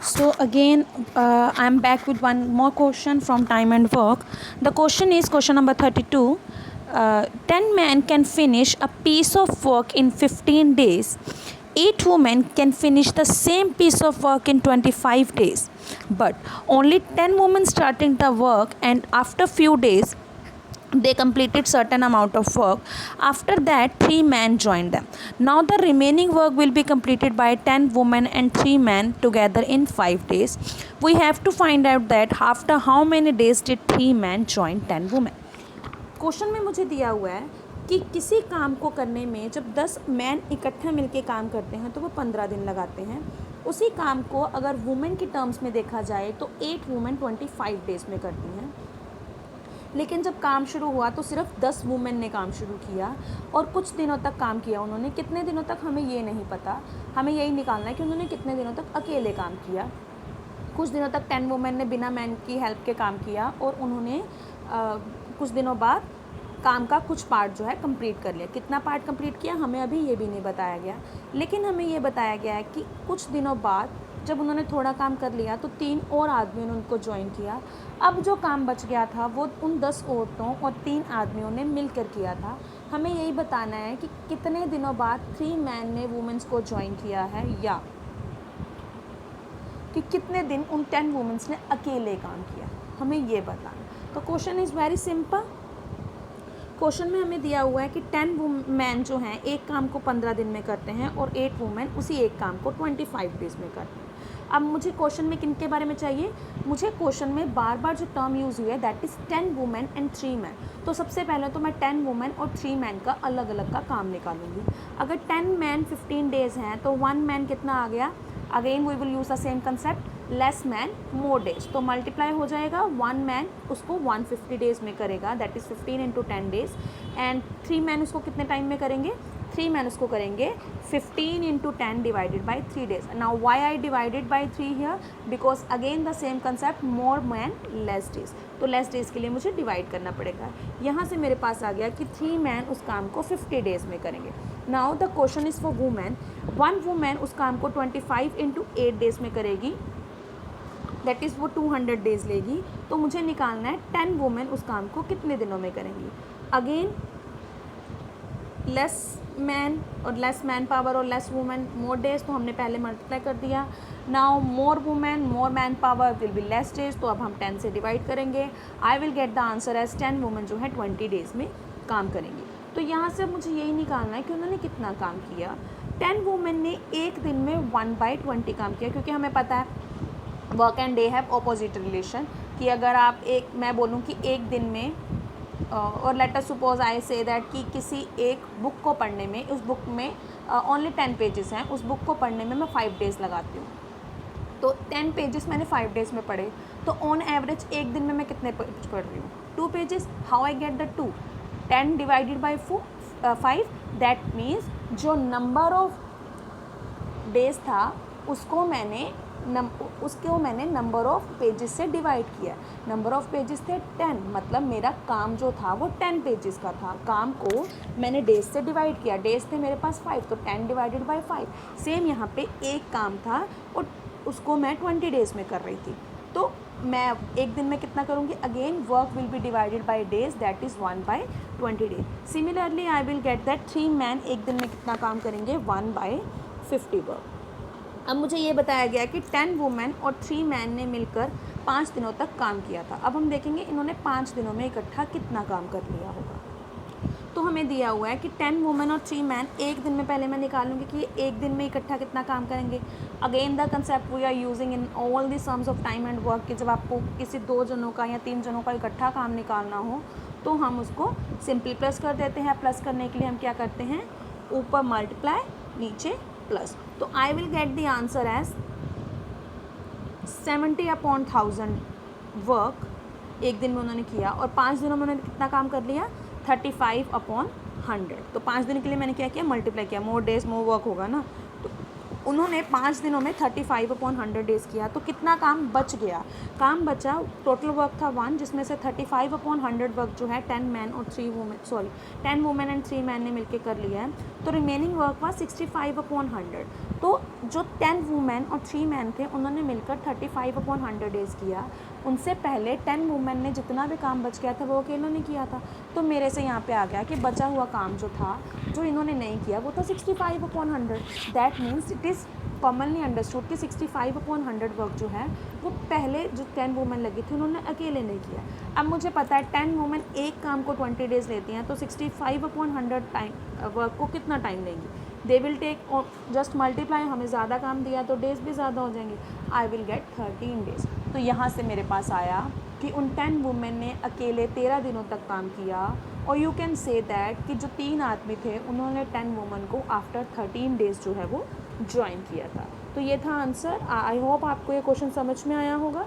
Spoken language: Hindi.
So again, I am back with one more question from Time and Work. The question is question number 32. 10 men can finish a piece of work in 15 days. 8 women can finish the same piece of work in 25 days. But only 10 women starting the work, and after few days they completed certain amount of work. After that 3 men joined them. Now the remaining work will be completed by 10 women and 3 men together in 5 days. We have to find out that after how many days did 3 men join 10 women. Question में मुझे दिया हुआ है कि किसी काम को करने में जब 10 मैन इकट्ठे मिलके काम करते हैं तो वो 15 दिन लगाते हैं. उसी काम को अगर वुमेन की टर्म्स में देखा जाए तो 8 वुमेन 25 डेज़ में करती हैं. लेकिन जब काम शुरू हुआ तो सिर्फ 10 वुमेन ने काम शुरू किया और कुछ दिनों तक काम किया. उन्होंने कितने दिनों तक हमें ये नहीं पता, हमें यही निकालना है कि उन्होंने कितने दिनों तक अकेले काम किया. कुछ दिनों तक 10 वुमेन ने बिना मैन की हेल्प के काम किया और उन्होंने कुछ दिनों बाद काम का कुछ पार्ट जो है कंप्लीट कर लिया. कितना पार्ट कंप्लीट किया हमें अभी ये भी नहीं बताया गया, लेकिन हमें ये बताया गया है कि कुछ दिनों बाद जब उन्होंने थोड़ा काम कर लिया तो 3 और आदमियों ने उनको ज्वाइन किया. अब जो काम बच गया था वो उन 10 औरतों और 3 आदमियों ने मिलकर किया था. हमें यही बताना है कि कितने दिनों बाद 3 मैन ने वुमेन्स को ज्वाइन किया है, या कि कितने दिन उन 10 वुमेन्स ने अकेले काम किया, हमें ये बताना. तो question is very simple. Question में हमें दिया हुआ है कि 10 मैन जो हैं एक काम को 15 दिन में करते हैं और 8 वुमेन उसी एक काम को 25 डेज़ में करते हैं. अब मुझे क्वेश्चन में किन के बारे में चाहिए, मुझे क्वेश्चन में बार बार जो टर्म यूज़ हुई है that is 10 women and 3 man. तो सबसे पहले तो मैं 10 वुमेन और 3 मैन का अलग अलग का काम निकालूंगी. अगर 10 मैन 15 डेज़ हैं तो 1 मैन कितना आ गया. Again we will use the same concept, less man more days. तो मल्टीप्लाई हो जाएगा, 1 मैन उसको 150 डेज़ में करेगा, that is 15 into 10 days. And 3 man उसको कितने टाइम में करेंगे, 3 मैन उसको करेंगे 15 into 10 divided by 3 days. Now why I divided by 3 here, because again the same concept, more man less days. तो लेस डेज के लिए मुझे डिवाइड करना पड़ेगा. यहाँ से मेरे पास आ गया कि 3 मैन उस काम को 50 डेज़ में करेंगे. Now the question is for women. 1 women उस काम को 25 इंटू 8 डेज़ में करेगी, दैट इज़ वो 200 डेज़ लेगी. तो मुझे निकालना है 10 वुमेन उस काम को कितने दिनों में करेंगी. अगेन लेस मैन और लेस मैन पावर और लेस वुमेन मोर डेज, तो हमने पहले मल्टीप्लाई कर दिया. Now more women more man power will be less days, तो अब हम 10 से डिवाइड करेंगे. I will get the answer as 10 women जो है 20 डेज़ में काम करेंगी. तो यहाँ से मुझे यही निकालना है कि उन्होंने कितना काम किया. 10 वुमेन ने एक दिन में 1/20 काम किया, क्योंकि हमें पता है work and day have opposite relation. कि अगर आप मैं बोलूँ कि एक दिन में और let us suppose I say that कि किसी एक बुक को पढ़ने में, उस बुक में ओनली 10 पेजेस हैं, उस बुक को पढ़ने में मैं 5 डेज़ लगाती हूँ. तो 10 पेजेस मैंने 5 डेज़ में पढ़े, तो ऑन एवरेज एक दिन में मैं कितने पेज पढ़ रही हूँ, 2 pages. How I get the 2, 10 divided by 5, that means जो नंबर ऑफ डेज था उसको मैंने नंबर ऑफ़ पेजेस से डिवाइड किया. नंबर ऑफ़ पेजेस थे 10, मतलब मेरा काम जो था वो 10 पेजेस का था. काम को मैंने डेज से डिवाइड किया, डेज थे मेरे पास 5, तो 10 डिवाइडेड बाई 5. सेम यहाँ पे एक काम था और उसको मैं 20 डेज़ में कर रही थी. तो मैं एक दिन में कितना करूँगी, again work will be divided by days, that is 1/20 days. Similarly I will get that 3 man एक दिन में कितना काम करेंगे, 1/50 वर्क. अब मुझे ये बताया गया कि 10 वुमेन और 3 मैन ने मिलकर 5 दिनों तक काम किया था. अब हम देखेंगे इन्होंने 5 दिनों में इकट्ठा कितना काम कर लिया होगा. तो हमें दिया हुआ है कि 10 वुमेन और 3 मैन एक दिन में, पहले मैं निकालूंगी कि ये एक दिन में इकट्ठा कितना काम करेंगे. Again the concept we are using in all the sums of time and work, कि जब आपको किसी 2 जनों का या 3 जनों का इकट्ठा काम निकालना हो तो हम उसको सिंपली प्लस कर देते हैं. प्लस करने के लिए हम क्या करते हैं, ऊपर मल्टीप्लाई नीचे प्लस. तो I will get the answer as 70/1000 work एक दिन में उन्होंने किया, और 5 दिनों में उन्होंने कितना काम कर लिया, 35/100. तो 5 दिन के लिए मैंने क्या किया, मल्टीप्लाई किया, मोर डेज मोर वर्क होगा ना. तो उन्होंने 5 दिनों में 35/100 डेज़ किया, तो कितना काम बच गया? काम बचा, टोटल वर्क था 1, जिसमें से 35/100 वर्क जो है 10 मैन और 3 women, sorry 10 women and 3 man ने मिलके कर लिया है, तो रिमेनिंग वर्क हुआ 65/100। तो जो 10 वुमेन और 3 मैन थे उन्होंने मिलकर 35/100 डेज़ किया। उनसे पहले 10 वुमेन ने जितना भी काम बच गया था वो अकेलों ने किया था। तो मेरे से यहाँ पे आ गया कि बचा हुआ काम जो था, जो इन्होंने नहीं किया, वो था 65/100। That means it is commonly understood कि 65/100 वर्क जो है वो पहले जो 10 वुमेन लगी थी उन्होंने अकेले नहीं किया। अब मुझे पता है 10 वुमेन एक काम को 20 डेज़ लेती हैं, तो 65/100 टाइम वर्क को कितना टाइम लेंगी? They will take just multiply, हमें ज़्यादा काम दिया तो डेज़ भी ज़्यादा हो जाएंगे। आई विल गेट 13 डेज़। तो यहाँ से मेरे पास आया कि उन 10 वुमेन ने अकेले 13 दिनों तक काम किया, और यू कैन से दैट कि जो 3 आदमी थे उन्होंने 10 वुमेन को आफ्टर 13 डेज़ जो है वो ज्वाइन किया था। तो ये था आंसर। आई होप आपको ये क्वेश्चन समझ में आया होगा।